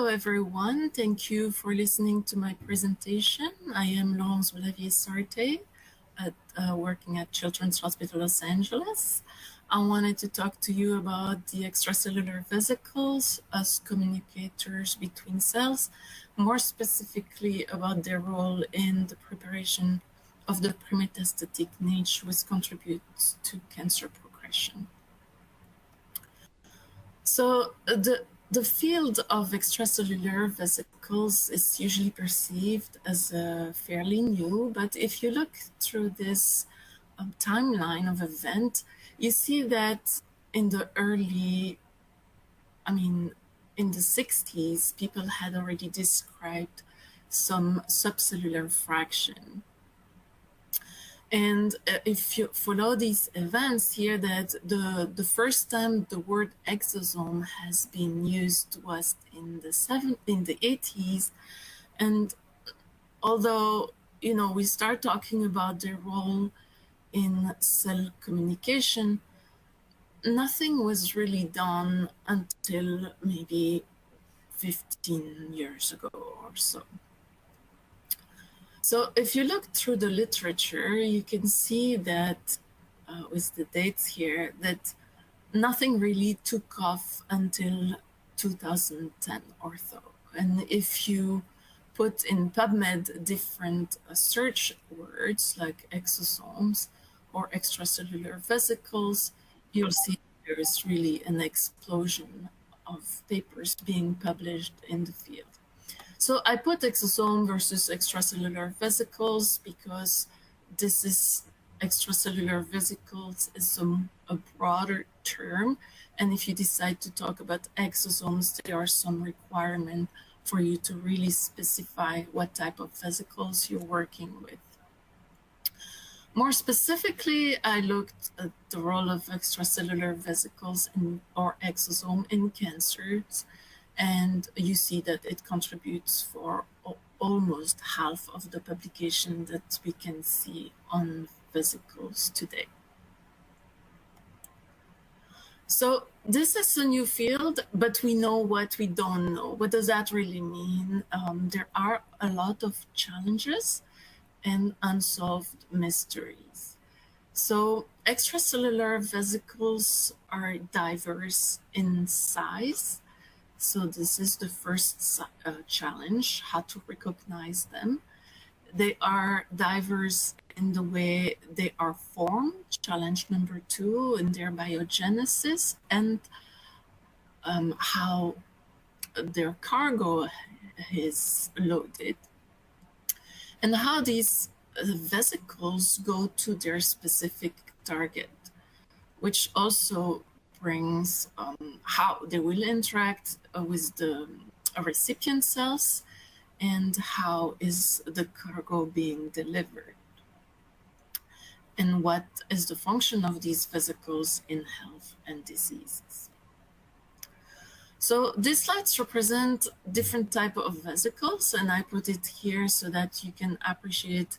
Hello, everyone. Thank you for listening to my presentation. I am Laurence Blavier Sarte, working at Children's Hospital Los Angeles. I wanted to talk to you about the extracellular vesicles as communicators between cells, more specifically about their role in the preparation of the pre-metastatic niche, which contributes to cancer progression. So the field of extracellular vesicles is usually perceived as fairly new, but if you look through this timeline of event, you see that in the in the 60s, people had already described some subcellular fraction. And if you follow these events here, that the first time the word exosome has been used was in the 80s. And although, we start talking about their role in cell communication, nothing was really done until maybe 15 years ago or so. So if you look through the literature, you can see that with the dates here, that nothing really took off until 2010 or so. And if you put in PubMed different search words like exosomes or extracellular vesicles, you'll see there is really an explosion of papers being published in the field. So I put exosome versus extracellular vesicles because this is extracellular vesicles is a broader term. And if you decide to talk about exosomes, there are some requirements for you to really specify what type of vesicles you're working with. More specifically, I looked at the role of extracellular vesicles or exosome in cancers. And you see that it contributes for almost half of the publication that we can see on vesicles today. So this is a new field, but we know what we don't know. What does that really mean? There are a lot of challenges and unsolved mysteries. So extracellular vesicles are diverse in size. So this is the first challenge, how to recognize them. They are diverse in the way they are formed, challenge number 2, in their biogenesis, and how their cargo is loaded, and how these vesicles go to their specific target, which also brings how they will interact with the recipient cells and how is the cargo being delivered, and what is the function of these vesicles in health and diseases. So these slides represent different type of vesicles, and I put it here so that you can appreciate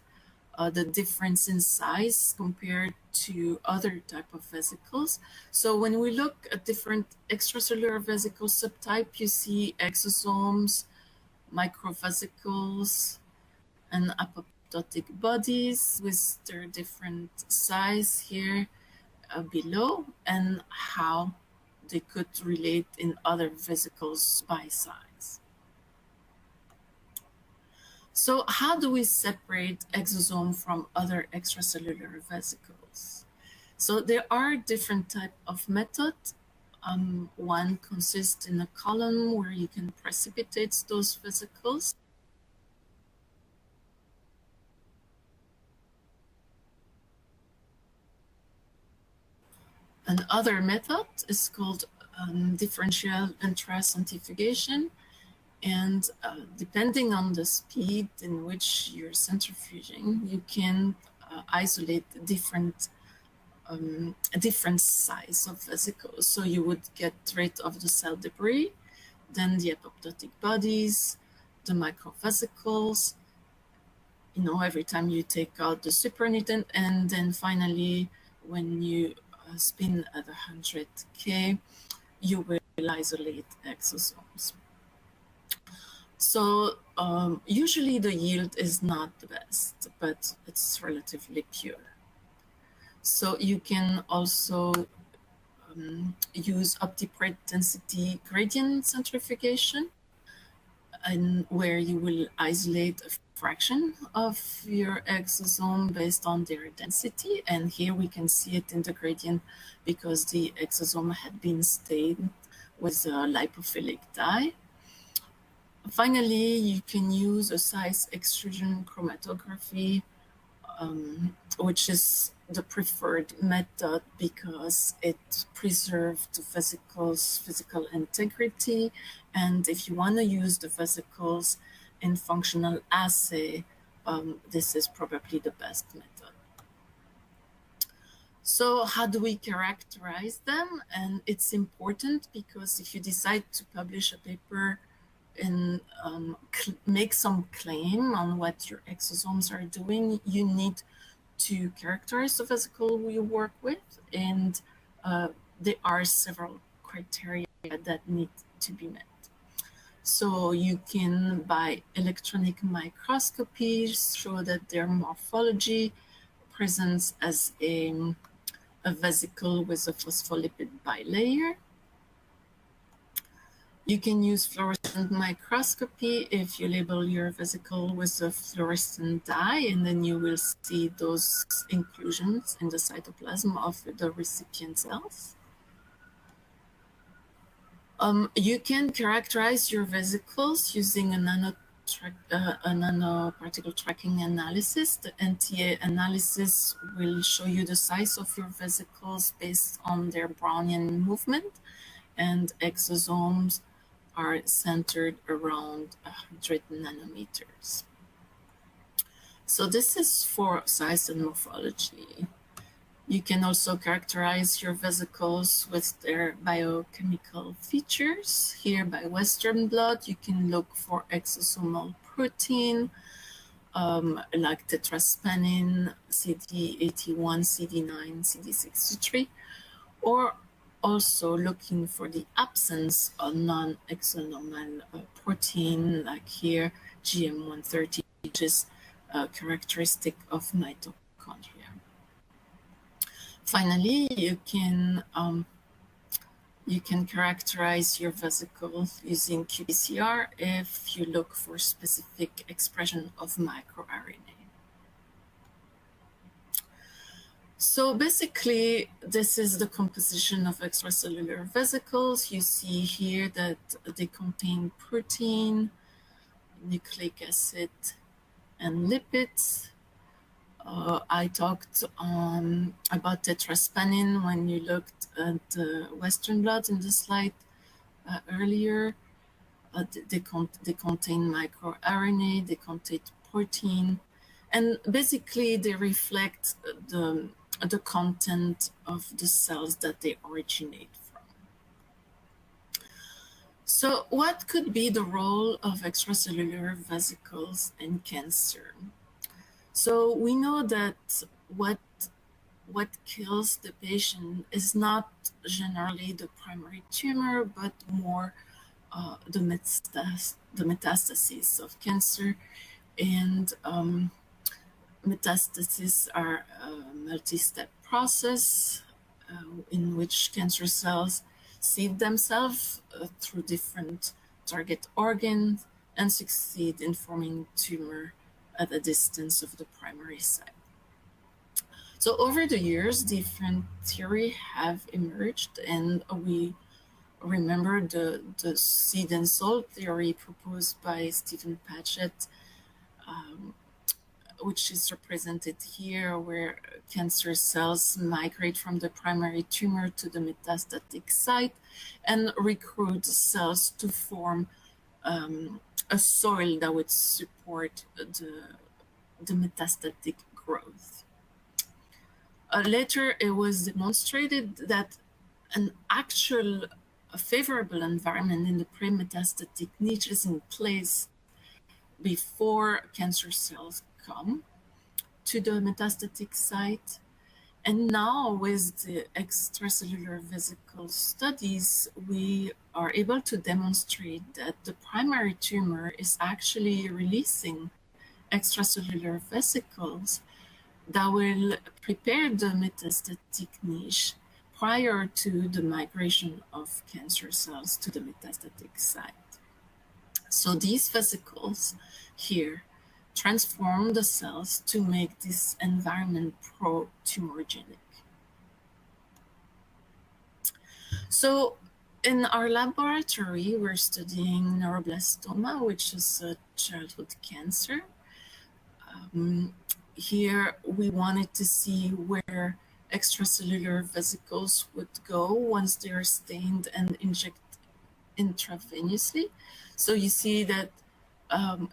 the difference in size compared to other type of vesicles. So when we look at different extracellular vesicle subtype, you see exosomes, microvesicles, and apoptotic bodies with their different size here below, and how they could relate in other vesicles by size. So how do we separate exosome from other extracellular vesicles? So there are different types of methods. One consists in a column where you can precipitate those vesicles. Another method is called differential intracentrifugation. And depending on the speed in which you're centrifuging, you can isolate different size of vesicles. So you would get rid of the cell debris, then the apoptotic bodies, the microvesicles, every time you take out the supernatant, and then finally, when you spin at 100K, you will isolate exosomes. So usually the yield is not the best, but it's relatively pure. So you can also use optiprate density gradient centrifugation, and where you will isolate a fraction of your exosome based on their density. And here we can see it in the gradient because the exosome had been stained with a lipophilic dye. Finally, you can use a size extrusion chromatography, which is the preferred method because it preserves the vesicles' physical integrity. And if you want to use the vesicles in functional assay, this is probably the best method. So how do we characterize them? And it's important because if you decide to publish a paper and make some claim on what your exosomes are doing, you need to characterize the vesicle we work with, and there are several criteria that need to be met. So you can, by electronic microscopy, show that their morphology presents as a vesicle with a phospholipid bilayer. You can use fluorescent microscopy if you label your vesicle with a fluorescent dye, and then you will see those inclusions in the cytoplasm of the recipient cells. You can characterize your vesicles using a nanoparticle tracking analysis. The NTA analysis will show you the size of your vesicles based on their Brownian movement, and exosomes are centered around 100 nanometers. So this is for size and morphology. You can also characterize your vesicles with their biochemical features. Here by Western blot, you can look for exosomal protein, like tetraspanin, CD81, CD9, CD63, or also looking for the absence of non-exosomal protein, like here GM130, which is a characteristic of mitochondria. Finally, you can characterize your vesicles using qPCR if you look for specific expression of microRNA. So basically, this is the composition of extracellular vesicles. You see here that they contain protein, nucleic acid, and lipids. I talked about tetraspanin when you looked at Western blot in the slide earlier. They contain microRNA, they contain protein, and basically they reflect the content of the cells that they originate from. So what could be the role of extracellular vesicles in cancer? So we know that what kills the patient is not generally the primary tumor, but more the metastases of cancer. And metastases are a multi-step process in which cancer cells seed themselves through different target organs and succeed in forming tumor at a distance of the primary site. So over the years, different theories have emerged, and we remember the seed and soil theory proposed by Stephen Patchett, which is represented here, where cancer cells migrate from the primary tumor to the metastatic site and recruit cells to form a soil that would support the metastatic growth. Later, it was demonstrated that an actual favorable environment in the pre-metastatic niche is in place before cancer cells come to the metastatic site. And now with the extracellular vesicle studies, we are able to demonstrate that the primary tumor is actually releasing extracellular vesicles that will prepare the metastatic niche prior to the migration of cancer cells to the metastatic site. So these vesicles here transform the cells to make this environment pro-tumorigenic. So in our laboratory, we're studying neuroblastoma, which is a childhood cancer. Here, we wanted to see where extracellular vesicles would go once they're stained and injected intravenously. So you see that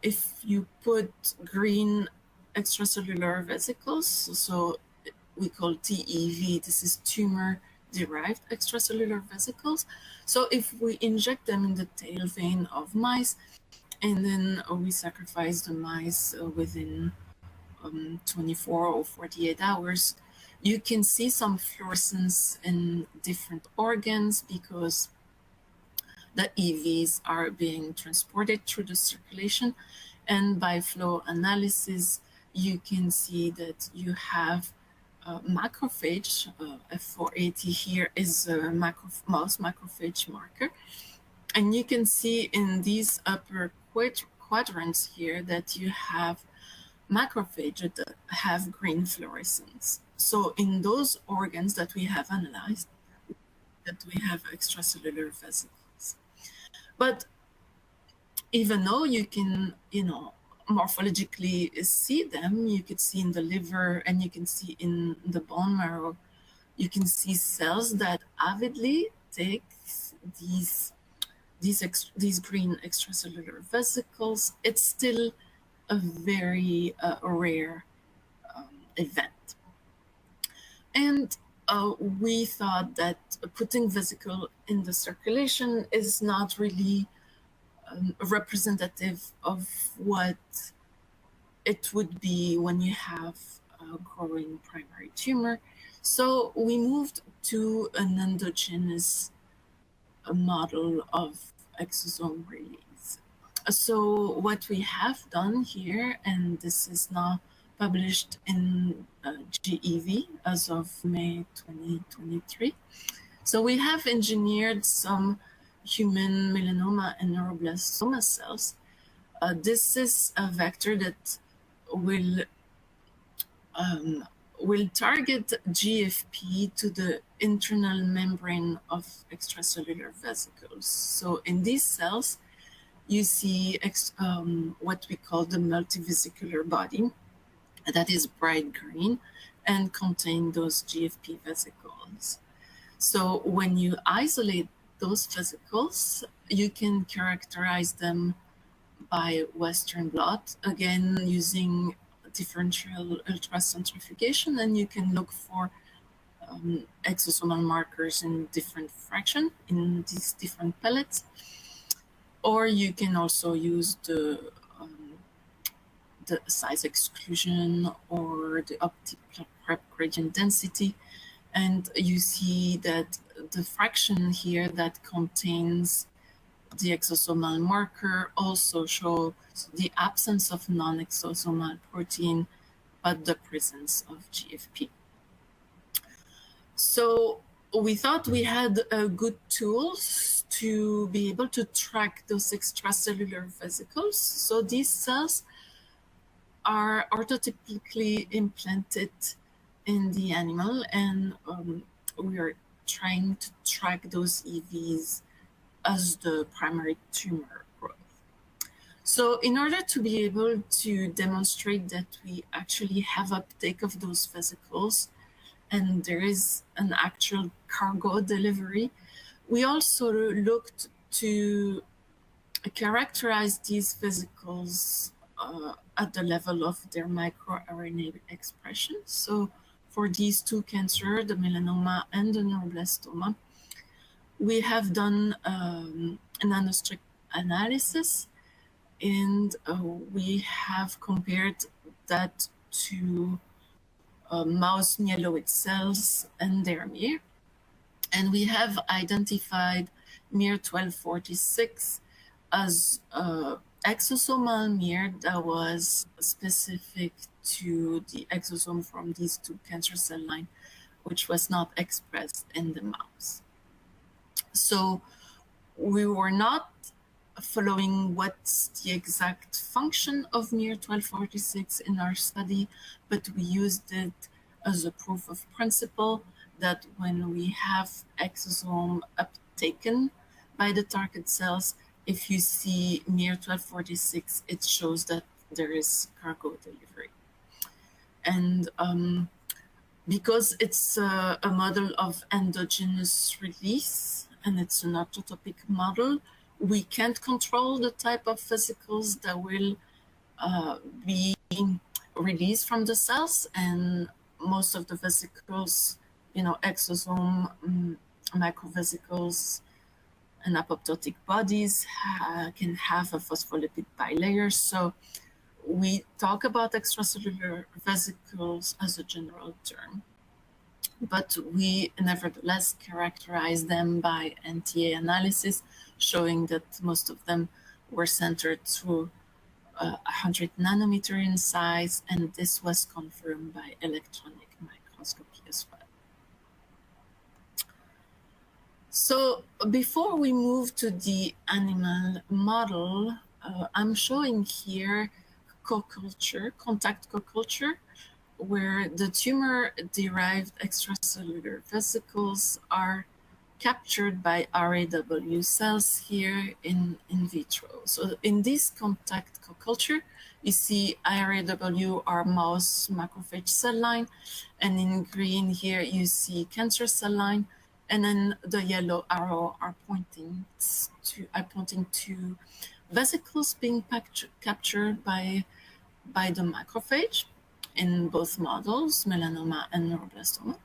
if you put green extracellular vesicles, so we call TEV, this is tumor-derived extracellular vesicles. So if we inject them in the tail vein of mice, and then we sacrifice the mice within 24 or 48 hours, you can see some fluorescence in different organs because the EVs are being transported through the circulation. And by flow analysis, you can see that you have macrophage. F480 here is a mouse macrophage marker. And you can see in these upper quadrants here that you have macrophages that have green fluorescence. So in those organs that we have analyzed, that we have extracellular vesicles. But even though you can, morphologically see them, you could see in the liver and you can see in the bone marrow, you can see cells that avidly take these green extracellular vesicles. It's still a very rare event. And we thought that putting vesicle in the circulation is not really representative of what it would be when you have a growing primary tumor. So we moved to an endogenous model of exosome release. So what we have done here, and this is now published in GEV as of May 2023. So we have engineered some human melanoma and neuroblastoma cells. This is a vector that will target GFP to the internal membrane of extracellular vesicles. So in these cells, you see what we call the multivesicular body that is bright green and contain those GFP vesicles. So when you isolate those vesicles, you can characterize them by Western blot, again using differential ultracentrifugation, and you can look for exosomal markers in different fraction in these different pellets. Or you can also use the size exclusion or the optical prep gradient density. And you see that the fraction here that contains the exosomal marker also shows the absence of non-exosomal protein, but the presence of GFP. So we thought we had good tools to be able to track those extracellular vesicles. So these cells are orthotypically implanted in the animal, and we are trying to track those EVs as the primary tumor growth. So in order to be able to demonstrate that we actually have uptake of those vesicles and there is an actual cargo delivery, we also looked to characterize these vesicles at the level of their microRNA expression. So for these two cancers, the melanoma and the neuroblastoma, we have done a nanostrip analysis, and we have compared that to mouse myeloid cells and their mir. And we have identified MIR-1246 as exosomal MIR that was specific to the exosome from these two cancer cell lines, which was not expressed in the mouse. So we were not following what's the exact function of MIR-1246 in our study, but we used it as a proof of principle that when we have exosome uptaken by the target cells, if you see MIR-1246, it shows that there is cargo delivery. And because it's a model of endogenous release and it's an autotopic model, we can't control the type of vesicles that will be released from the cells, and most of the vesicles, exosome, microvesicles, and apoptotic bodies can have a phospholipid bilayer. So we talk about extracellular vesicles as a general term, but we nevertheless characterize them by NTA analysis, showing that most of them were centered through 100 nanometer in size, and this was confirmed by electronic microscopy as well. So before we move to the animal model, I'm showing here co-culture, contact co-culture, where the tumor-derived extracellular vesicles are captured by RAW cells here in vitro. So in this contact co-culture, you see RAW are mouse macrophage cell line, and in green here you see cancer cell line, and then the yellow arrow are pointing to vesicles being captured by the macrophage in both models, melanoma and neuroblastoma.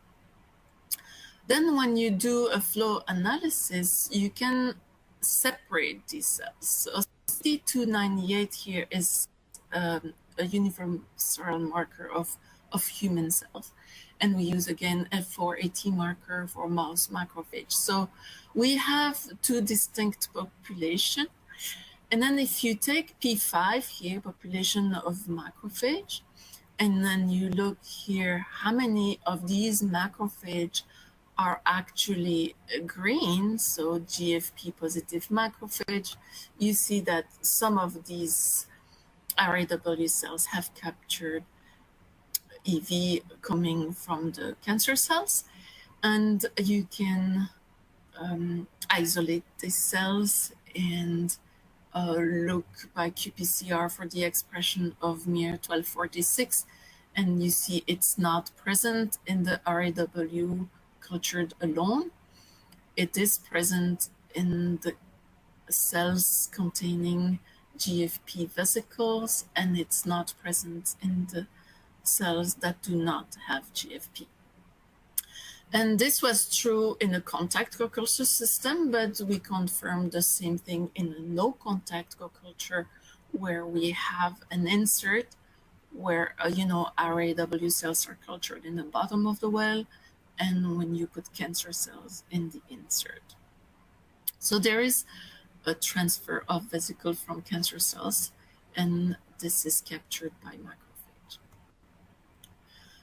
Then when you do a flow analysis, you can separate these cells. So C298 here is a universal marker of human cells. And we use again a 4AT marker for mouse macrophage. So we have two distinct populations. And then if you take P5 here, population of macrophage, and then you look here, how many of these macrophage are actually green, so GFP positive macrophage, you see that some of these RAW cells have captured EV coming from the cancer cells, and you can isolate these cells and look by qPCR for the expression of MIR-1246, and you see it's not present in the RAW cultured alone. It is present in the cells containing GFP vesicles, and it's not present in the cells that do not have GFP. And this was true in a contact co-culture system, but we confirmed the same thing in a no-contact co-culture, where we have an insert where, RAW cells are cultured in the bottom of the well, and when you put cancer cells in the insert. So there is a transfer of vesicle from cancer cells, and this is captured by macrophage.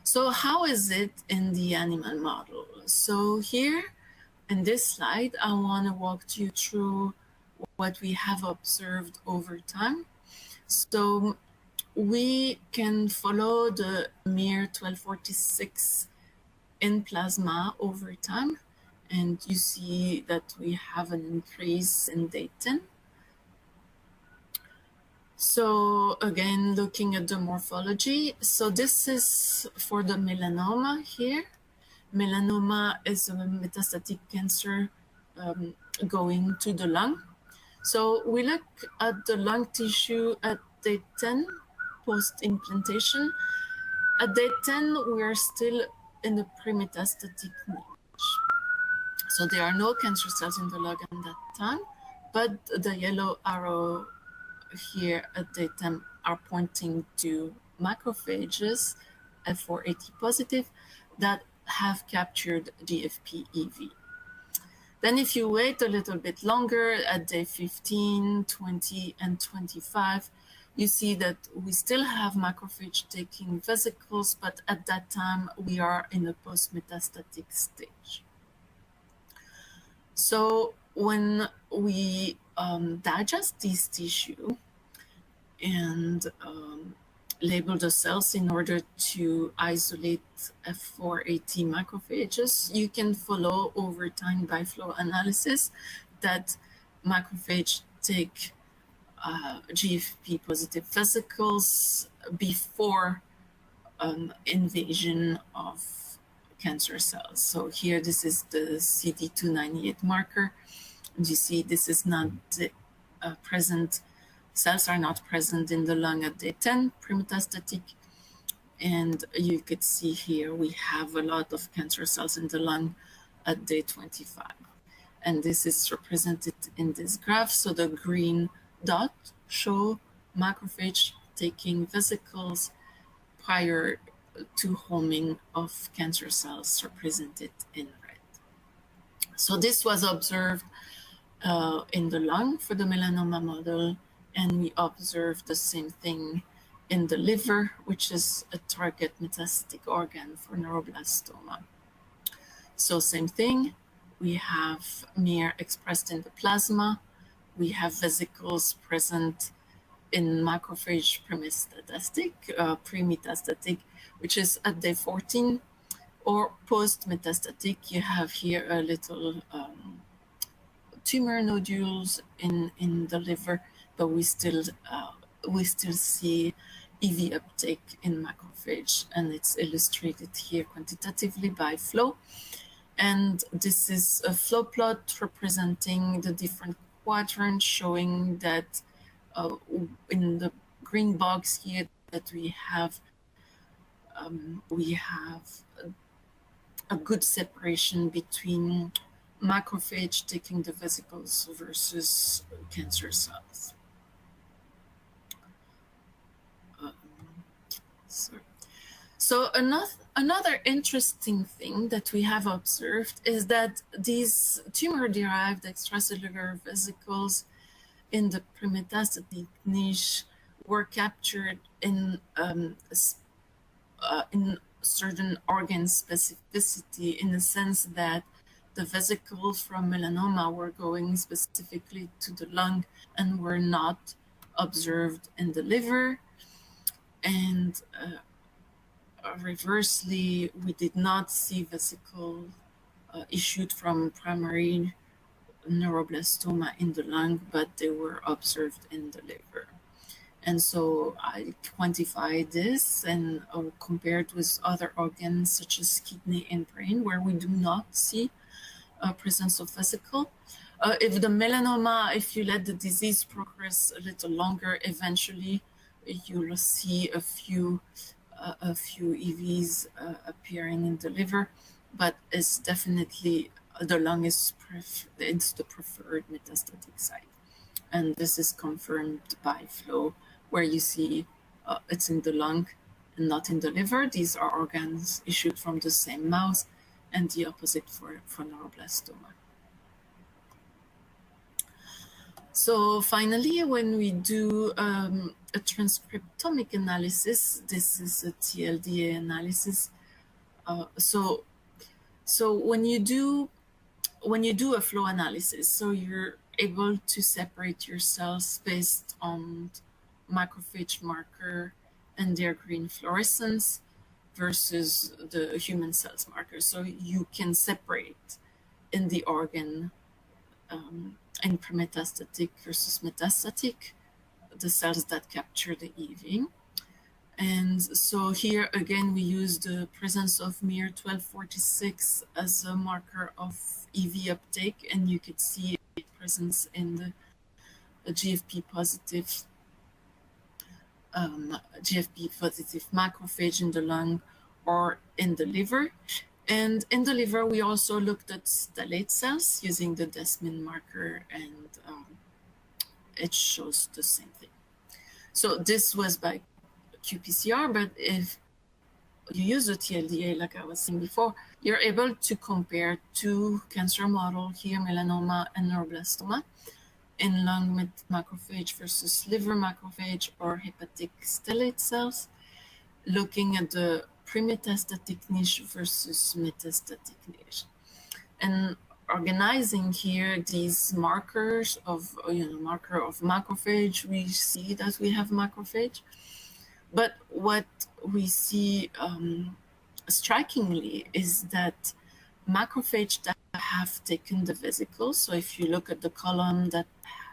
So how is it in the animal model? So here in this slide, I want to walk you through what we have observed over time. So we can follow the MIR-1246 in plasma over time, and you see that we have an increase in day 10. So again, looking at the morphology, so this is for the melanoma here. Melanoma is a metastatic cancer going to the lung. So we look at the lung tissue at day 10 post-implantation. At day 10, we are still in the pre-metastatic niche. So there are no cancer cells in the lung at that time, but the yellow arrow here at day 10 are pointing to macrophages F480 positive that have captured GFP-EV. Then if you wait a little bit longer at day 15, 20, and 25, you see that we still have macrophage taking vesicles, but at that time we are in a post-metastatic stage. So when we digest these tissue and label the cells in order to isolate F480 macrophages, you can follow over time by flow analysis that macrophage take GFP positive vesicles before invasion of cancer cells. So here, this is the CD298 marker. And you see this is not present, cells are not present in the lung at day 10, pre-metastatic. And you could see here we have a lot of cancer cells in the lung at day 25. And this is represented in this graph. So the green dot show macrophage taking vesicles prior to homing of cancer cells represented in red. So this was observed in the lung for the melanoma model, and we observed the same thing in the liver, which is a target metastatic organ for neuroblastoma. So same thing, we have MIR expressed in the plasma, we have vesicles present in macrophage pre-metastatic, which is at day 14, or post-metastatic. You have here a little tumor nodules in the liver, but we still see EV uptake in macrophage, and it's illustrated here quantitatively by flow. And this is a flow plot representing the different quadrants, showing that in the green box here that we have a good separation between macrophage taking the vesicles versus cancer cells. So another interesting thing that we have observed is that these tumor-derived extracellular vesicles in the pre-metastatic niche were captured in certain organ specificity, in the sense that the vesicles from melanoma were going specifically to the lung and were not observed in the liver. And reversely, we did not see vesicle issued from primary neuroblastoma in the lung, but they were observed in the liver. And so I quantified this and compared with other organs such as kidney and brain, where we do not see presence of vesicle. If the melanoma, if you let the disease progress a little longer, eventually you'll see a few EVs appearing in the liver, but it's definitely the lung is it's the preferred metastatic site. And this is confirmed by flow, where you see it's in the lung and not in the liver. These are organs issued from the same mouse, and the opposite for neuroblastoma. So finally, when we do a transcriptomic analysis, this is a TLDA analysis. So when you do a flow analysis, so you're able to separate your cells based on macrophage marker and their green fluorescence versus the human cells marker. So you can separate in the organ in pre-metastatic versus metastatic the cells that capture the EV. And so here again, we use the presence of MIR 1246 as a marker of EV uptake, and you could see presence in the GFP positive macrophage in the lung or in the liver. And in the liver, we also looked at stellate cells using the Desmin marker, and it shows the same thing. So this was by qPCR, but if you use the TLDA, like I was saying before, you're able to compare two cancer models here, melanoma and neuroblastoma, in lung macrophage versus liver macrophage or hepatic stellate cells, looking at the pre-metastatic niche versus metastatic niche. And organizing here these markers of, marker of macrophage, we see that we have macrophage. But what we see strikingly is that macrophage that have taken the vesicles, so if you look at the column that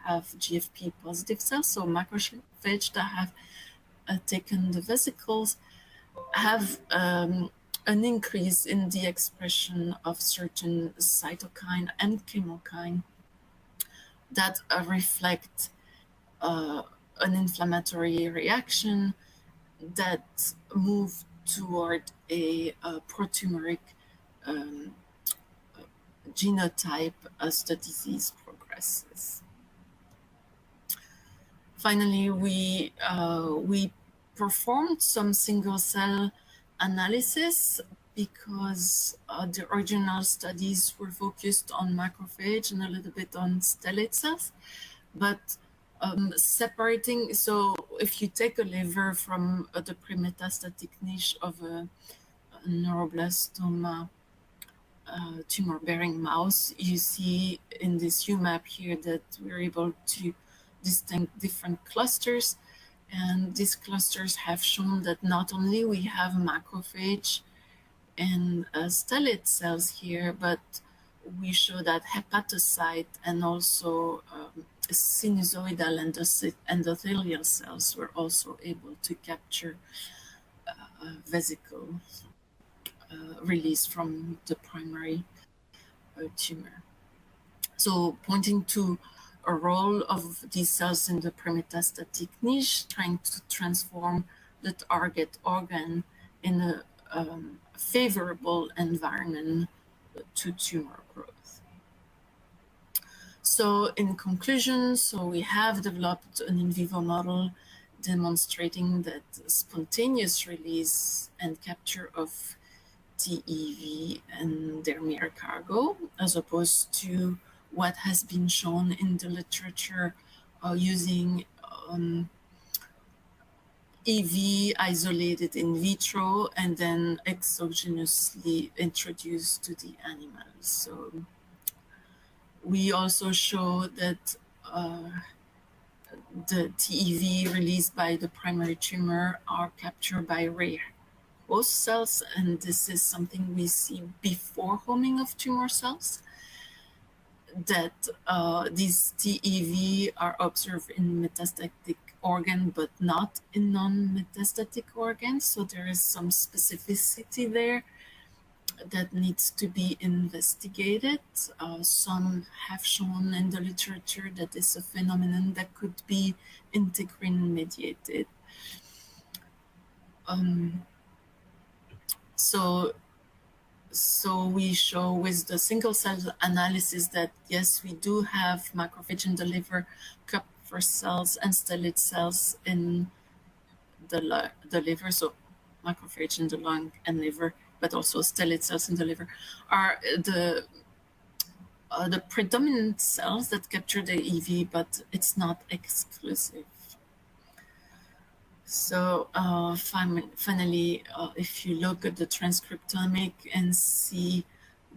have GFP positive cells, so macrophage that have taken the vesicles, have an increase in the expression of certain cytokine and chemokine that reflect an inflammatory reaction that move toward a pro-tumoric genotype as the disease progresses. Finally, we performed some single cell analysis because the original studies were focused on macrophage and a little bit on stellate cells, but separating, so if you take a liver from the pre-metastatic niche of a neuroblastoma tumor-bearing mouse, you see in this UMAP here that we're able to distinct different clusters, and these clusters have shown that not only we have macrophage and stellate cells here, but we show that hepatocyte and also sinusoidal endothelial cells were also able to capture vesicles released from the primary tumor. So pointing to a role of these cells in the pre-metastatic niche, trying to transform the target organ in a favorable environment to tumor growth. So in conclusion, so we have developed an in vivo model demonstrating that spontaneous release and capture of TEV and their mere cargo, as opposed to what has been shown in the literature using EV isolated in vitro and then exogenously introduced to the animals. So we also show that the TEV released by the primary tumor are captured by rare host cells, and this is something we see before homing of tumor cells, that these TEV are observed in metastatic organ but not in non-metastatic organs, so there is some specificity there that needs to be investigated. Some have shown in the literature that is a phenomenon that could be integrin mediated. So we show with the single cell analysis that yes, we do have macrophage in the liver, Kupffer cells and stellate cells in the liver, so macrophage in the lung and liver, but also stellate cells in the liver, are the predominant cells that capture the EV, but it's not exclusive. So finally, if you look at the transcriptomic and see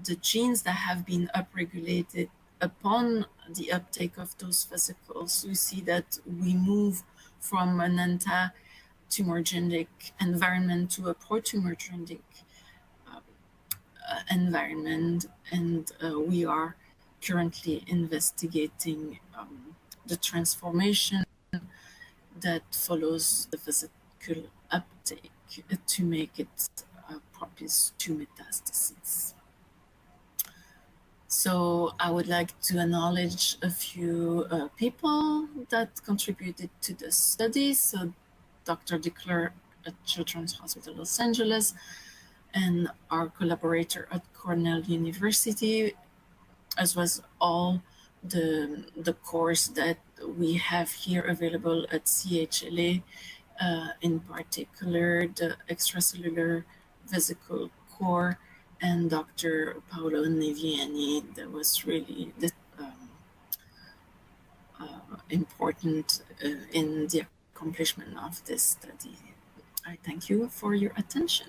the genes that have been upregulated upon the uptake of those vesicles, we see that we move from an anti-tumorigenic environment to a pro-tumorigenic environment, and we are currently investigating the transformation that follows the vesicle uptake to make it propice to metastasis. So I would like to acknowledge a few people that contributed to the study. So Dr. DeClerck at Children's Hospital Los Angeles, and our collaborator at Cornell University, as well as all the course that we have here available at CHLA, in particular the Extracellular vesicle core, and Dr. Paolo Neviani, that was really important in the accomplishment of this study. I thank you for your attention.